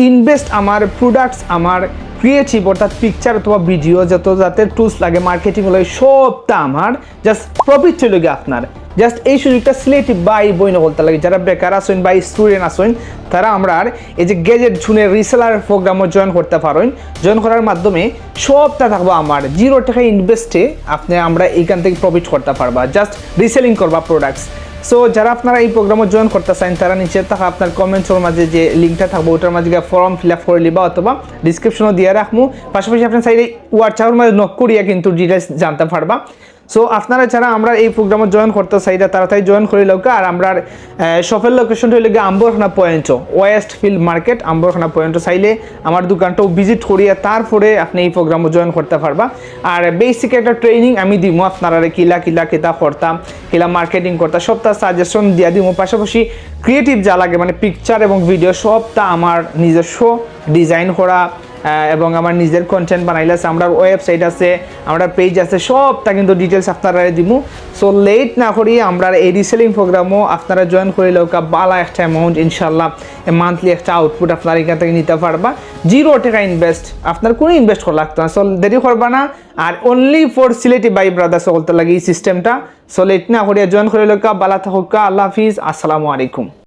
Invest আমার products আমার creative অর্থাৎ পিকচার অথবা ভিডিও যত যাতে টুলস লাগে মার্কেটিং হলো সবটা আমার জাস্ট প্রফিট চলে গিয়ে আপনার জাস্ট এই সুযোগটা সিলেক্টিভ বাই বই বলতে লাগে যারা বেকার আসেন বা স্টুডেন্ট আসেন তারা আমরা এই যে গেজেট জুনের রিসেলার প্রোগ্রামও জয়েন করতে পারেন। জয়েন করার মাধ্যমে সবটা থাকবো আমার 0 টাকা ইনভেস্টে আপনি আমরা এইখান থেকে প্রফিট করতে পারবা, জাস্ট রিসেলিং করবা প্রোডাক্টস। সো যারা আপনারা এই প্রোগ্রামে জয়েন করতে চান তারা নিচে থাকা আপনার কমেন্টসের মাঝে যে লিঙ্কটা থাকবে ওটার মাঝে ফর্ম ফিল আপ করে নিবা অথবা ডিসক্রিপশনও দিয়ে রাখবো। পাশাপাশি আপনার সাইডে হোয়াটসঅ্যাপের মাঝে নক করিয়া কিন্তু ডিটেলস জানতে পারবা। সো আপনারা যারা আমরা এই প্রোগ্রামে জয়েন করতে চাইলে তাড়াতাড়ি জয়েন করে লোক। আর আমরা শপের লোকেশনটা হইলে গিয়ে Ambarkhana point West field market Ambarkhana point চাইলে আমার দোকানটাও ভিজিট করিয়া তারপরে আপনি এই প্রোগ্রামে জয়েন করতে পারবা। আর বেসিক একটা ট্রেনিং আমি দিব আপনারা কিলা কেতা করতাম কিলা মার্কেটিং করতাম সবটা সাজেশন দিয়া দিব। পাশাপাশি ক্রিয়েটিভ যা লাগে মানে পিকচার এবং ভিডিও সবটা আমার নিজস্ব ডিজাইন করা এবং আমার নিজের কন্টেন্ট বানাইলে আছে, আমরা ওয়েবসাইট আছে, আমরা পেজ আছে, সবটা কিন্তু ডিটেলস আপনারা দিব। সো লেট না করি আমরা এই রিসেলিং প্রোগ্রামও আপনারা জয়েন করে লোক বালা একটা অ্যামাউন্ট ইনশাল্লাহ মান্থলি একটা আউটপুট আপনারা এখান থেকে নিতে পারবা। 0 টাকা ইনভেস্ট, আপনার কোনো ইনভেস্ট করা লাগতো না। সো দেরি করবা না। আর only for Sylheti by brothers বলতে লাগে এই সিস্টেমটা। সো লেট না করিয়া জয়েন করে লোক বালা থাকুক। আল্লাহ হাফিজ, আসসালামু আলাইকুম।